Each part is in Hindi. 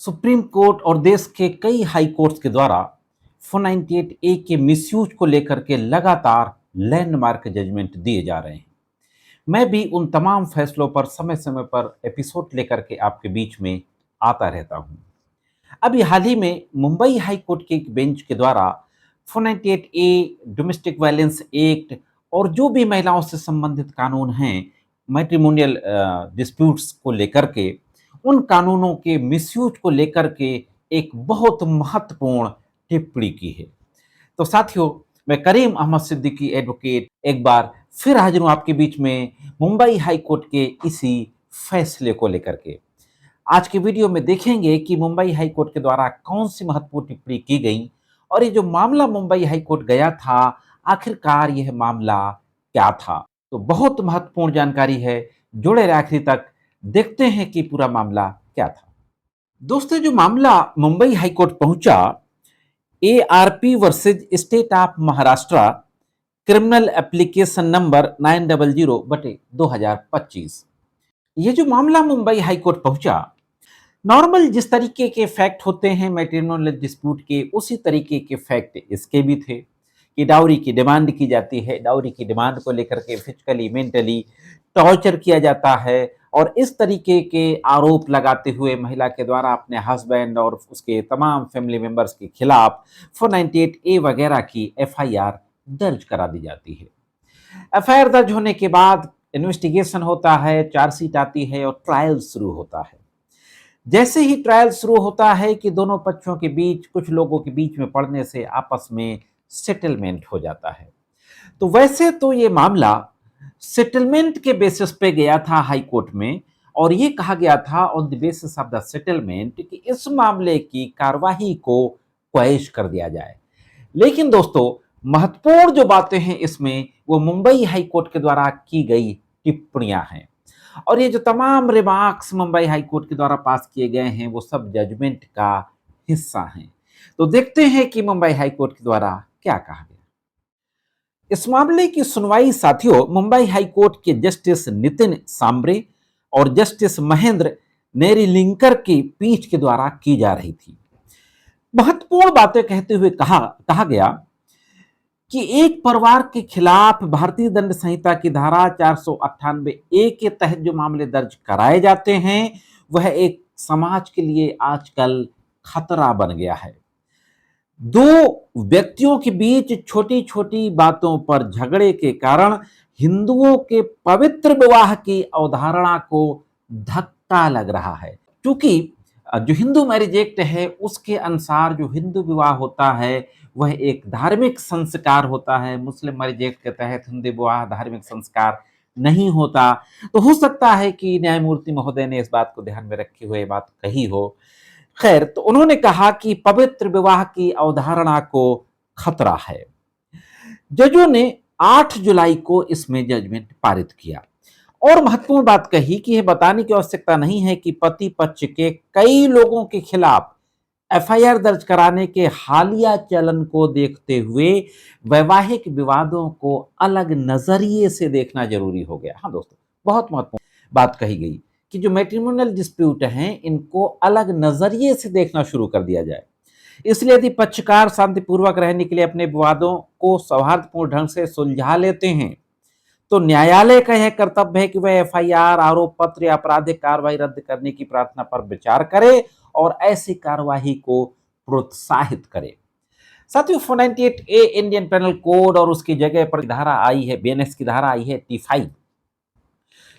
सुप्रीम कोर्ट और देश के कई हाई कोर्ट्स के द्वारा 498A के मिसयूज को लेकर के लगातार लैंडमार्क जजमेंट दिए जा रहे हैं। मैं भी उन तमाम फैसलों पर समय समय पर एपिसोड लेकर के आपके बीच में आता रहता हूं। अभी हाल ही में मुंबई हाई कोर्ट के एक बेंच के द्वारा 498A, डोमेस्टिक वायलेंस एक्ट और जो भी महिलाओं से संबंधित कानून हैं, मैट्रिमोनियल डिस्प्यूट्स को लेकर के, उन कानूनों के मिसयूज को लेकर के एक बहुत महत्वपूर्ण टिप्पणी की है। तो साथियों, मैं करीम अहमद सिद्दीकी एडवोकेट एक बार फिर हाजिर हूं आपके बीच में मुंबई हाई कोर्ट के इसी फैसले को लेकर के। आज के वीडियो में देखेंगे कि मुंबई हाई कोर्ट के द्वारा कौन सी महत्वपूर्ण टिप्पणी की गई और ये जो मामला मुंबई हाई कोर्ट गया था, आखिरकार यह मामला क्या था। तो बहुत महत्वपूर्ण जानकारी है, जुड़े रहे आखिरी तक, देखते हैं कि पूरा मामला क्या था। दोस्तों, जो मामला मुंबई हाई कोर्ट पहुंचा, ARP versus state of Maharashtra, criminal application number 900/2025। ये जो मामला मुंबई हाई कोर्ट पहुंचा, नॉर्मल जिस तरीके के फैक्ट होते हैं मैट्रिमोनियल डिस्प्यूट के, उसी तरीके के फैक्ट इसके भी थे कि डाउरी की डिमांड की जाती है। डाउरी की डिमांड को लेकर के फिजिकली मेंटली टॉर्चर किया जाता है और इस तरीके के आरोप लगाते हुए महिला के द्वारा अपने हस्बैंड और उसके तमाम फैमिली मेंबर्स के खिलाफ 498A वगैरह की FIR दर्ज करा दी जाती है। FIR दर्ज होने के बाद इन्वेस्टिगेशन होता है, चार्जशीट आती है और ट्रायल शुरू होता है। जैसे ही ट्रायल शुरू होता है कि दोनों पक्षों के बीच, कुछ लोगों के बीच में पड़ने से आपस में सेटलमेंट हो जाता है। तो वैसे तो ये मामला सेटलमेंट के बेसिस पे गया था हाई कोर्ट में और ये कहा गया था on the basis of the settlement कि इस मामले की कार्यवाही को क्वैश कर दिया जाए। लेकिन दोस्तों, महत्वपूर्ण जो बातें हैं इसमें, वो मुंबई हाई कोर्ट के द्वारा की गई टिप्पणियां हैं और ये जो तमाम रिमार्क्स मुंबई हाई कोर्ट के द्वारा पास किए गए हैं, वो सब जजमेंट का हिस्सा हैं। तो देखते हैं कि मुंबई हाई कोर्ट के द्वारा क्या कहा गया। इस मामले की सुनवाई साथियों मुंबई हाई कोर्ट के जस्टिस नितिन सांबरे और जस्टिस महेंद्र नेरीलिंकर की पीठ के द्वारा की जा रही थी। महत्वपूर्ण बातें कहते हुए कहा गया कि एक परिवार के खिलाफ भारतीय दंड संहिता की धारा 498A के तहत जो मामले दर्ज कराए जाते हैं, वह एक समाज के लिए आजकल खतरा बन गया है। दो व्यक्तियों के बीच छोटी छोटी बातों पर झगड़े के कारण हिंदुओं के पवित्र विवाह की अवधारणा को धक्का लग रहा है, क्योंकि जो हिंदू मैरिज एक्ट है उसके अनुसार जो हिंदू विवाह होता है वह एक धार्मिक संस्कार होता है। मुस्लिम मैरिज एक्ट के तहत हिंदू विवाह धार्मिक संस्कार नहीं होता। तो हो सकता है कि न्यायमूर्ति महोदय ने इस बात को ध्यान में रखे हुए बात कही हो। खैर, तो उन्होंने कहा कि पवित्र विवाह की अवधारणा को खतरा है। जजों ने 8 जुलाई को इसमें जजमेंट पारित किया और महत्वपूर्ण बात कही कि यह बताने की आवश्यकता नहीं है कि पति पक्ष के कई लोगों के खिलाफ FIR दर्ज कराने के हालिया चलन को देखते हुए वैवाहिक विवादों को अलग नजरिए से देखना जरूरी हो गया। हाँ दोस्तों, बहुत महत्वपूर्ण बात कही गई कि जो मैट्रिमोनियल डिस्प्यूट हैं इनको अलग नजरिए से देखना शुरू कर दिया जाए। इसलिए यदि पक्षकार शांतिपूर्वक रहने के लिए अपने विवादों को सौहार्दपूर्ण ढंग से सुलझा लेते हैं, तो न्यायालय का यह कर्तव्य है कि वह FIR, आरोप पत्र या आपराधिक कार्रवाई रद्द करने की प्रार्थना पर विचार करे और ऐसी कार्रवाई को प्रोत्साहित करे। साथियों, 498A इंडियन पेनल कोड और उसकी जगह पर धारा आई है, BNS की धारा आई है T5।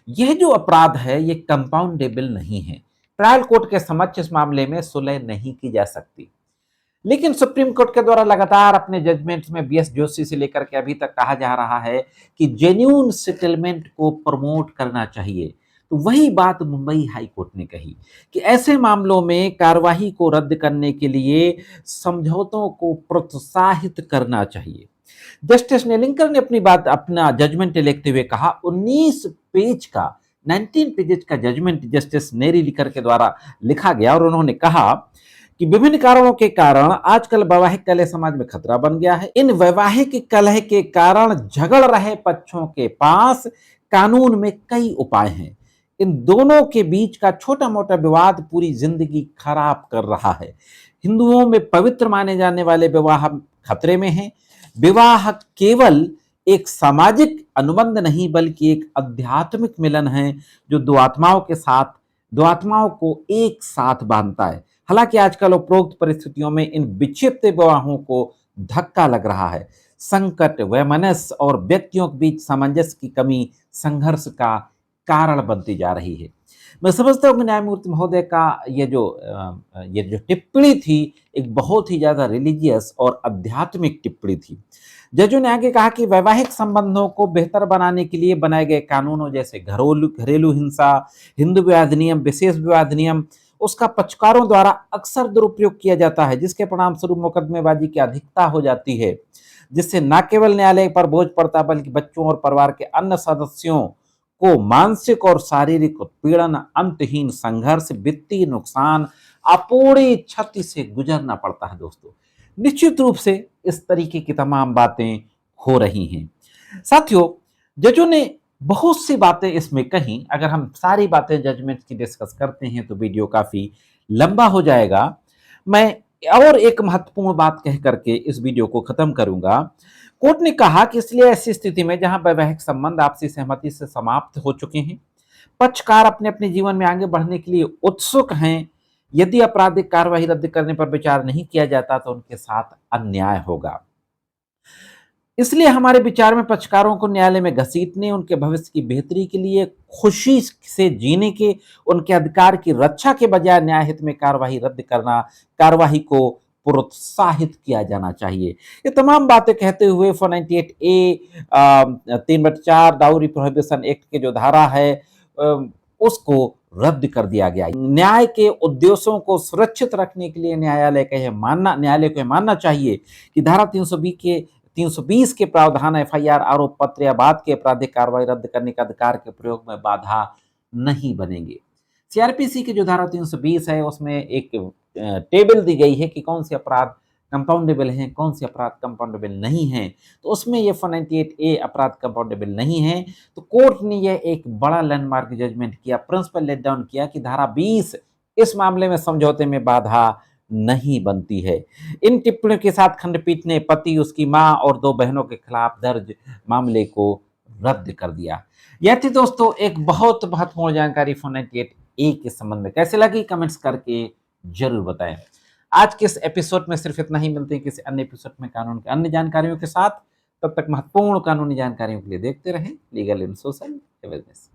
यह जो अपराध है ये कंपाउंडेबल नहीं है। ट्रायल कोर्ट के समक्ष इस मामले में सुलह नहीं की जा सकती। लेकिन सुप्रीम कोर्ट के द्वारा लगातार अपने जजमेंट्स में BS जोशी से लेकर के अभी तक कहा जा रहा है कि जेन्युइन सेटलमेंट को प्रमोट करना चाहिए। तो वही बात मुंबई हाई कोर्ट ने कही कि ऐसे मामलों में कार्यवाही को रद्द करने के लिए समझौतों को प्रोत्साहित करना चाहिए। जस्टिस नेलिंकर ने अपना जजमेंट लिखते हुए कहा, 19 पेजेज का जजमेंट जस्टिस नेरीलिकर के द्वारा लिखा गया और उन्होंने कहा कि विभिन्न कारणों के कारण आजकल वैवाहिक कलह समाज में खतरा बन गया है। इन वैवाहिक कलह के कारण झगड़ रहे पक्षों के पास कानून में कई उपाय हैं। इन दोनों के बीच का छोटा मोटा विवाद पूरी जिंदगी खराब कर रहा है। हिंदुओं में पवित्र माने जाने वाले विवाह खतरे में हैं। विवाह केवल एक सामाजिक अनुबंध नहीं बल्कि एक आध्यात्मिक मिलन है जो दो आत्माओं को एक साथ बांधता है। हालांकि आजकल उपरोक्त परिस्थितियों में इन विक्षिप्त विवाहों को धक्का लग रहा है। संकट, वैमनस्य और व्यक्तियों के बीच सामंजस्य की कमी संघर्ष का कारण बनती जा रही है। मैं समझता हूँ कि न्यायमूर्ति महोदय का ये जो टिप्पणी थी एक बहुत ही ज्यादा रिलीजियस और आध्यात्मिक टिप्पणी थी। जजों ने आगे कहा कि वैवाहिक संबंधों को बेहतर बनाने के लिए बनाए गए कानूनों जैसे घरेलू हिंसा, हिंदू विवाह अधिनियम, विशेष विवाह अधिनियम, उसका पक्षकारों द्वारा अक्सर दुरुपयोग किया जाता है, जिसके परिणाम स्वरूप मुकदमेबाजी की अधिकता हो जाती है, जिससे न केवल न्यायालय पर बोझ पड़ता बल्कि बच्चों और परिवार के अन्य सदस्यों को मानसिक और शारीरिक उत्पीड़न, अंतहीन संघर्ष, वित्तीय नुकसान, अपूर्णी क्षति से गुजरना पड़ता है। दोस्तों, निश्चित रूप से इस तरीके की तमाम बातें हो रही हैं। साथियों, जजों ने बहुत सी बातें इसमें कही। अगर हम सारी बातें जजमेंट की डिस्कस करते हैं तो वीडियो काफी लंबा हो जाएगा। मैं और एक महत्वपूर्ण बात कह करके इस वीडियो को खत्म करूंगा। कोर्ट ने कहा कि इसलिए ऐसी स्थिति में जहां वैवाहिक संबंध आपसी सहमति से समाप्त हो चुके हैं, पक्षकार अपने अपने जीवन में आगे बढ़ने के लिए उत्सुक हैं, यदि आपराधिक कार्रवाई रद्द करने पर विचार नहीं किया जाता तो उनके साथ अन्याय होगा। इसलिए हमारे विचार में पक्षकारों को न्यायालय में घसीटने, उनके भविष्य की बेहतरी के लिए खुशी से जीने के, उनके अधिकार की रक्षा के बजाय न्याय हित में कार्यवाही को प्रोत्साहित किया जाना चाहिए। ये तमाम बातें कहते हुए 498A 3/4 डाउरी प्रोहिबिशन एक्ट के जो धारा है उसको रद्द कर दिया गया। न्याय के उद्देश्यों को सुरक्षित रखने के लिए न्यायालय को यह मानना चाहिए कि धारा 320 के प्रावधान एफआईआर, आरोप पत्र या बाद की आपराधिक कार्रवाई रद्द करने का अधिकार के प्रयोग में बाधा नहीं बनेंगे। सीआरपीसी की जो धारा 320 है उसमें एक टेबल दी गई है कि कौन से अपराध कंपाउंडेबल हैं, कौन से अपराध कंपाउंडेबल नहीं हैं। तो उसमें ये 498A अपराध कंपाउंडेबल नहीं है। तो कोर्ट ने यह एक बड़ा लैंडमार्क जजमेंट किया, प्रिंसिपल लेट डाउन किया कि धारा 20 इस मामले में समझौते में बाधा नहीं बनती है। इन टिप्पणियों के साथ खंडपीठ ने पति, उसकी मां और 2 बहनों के खिलाफ दर्ज मामले को रद्द कर दिया। यह थी दोस्तों एक बहुत महत्वपूर्ण जानकारी 498A के संबंध में। कैसे लगी कमेंट्स करके जरूर बताएं। आज के इस एपिसोड में सिर्फ इतना ही। मिलते हैं किसी अन्य एपिसोड में कानून की अन्य जानकारियों के साथ। तब तक महत्वपूर्ण कानूनी जानकारियों के लिए देखते रहें लीगल एंड सोशल अवेयरनेस।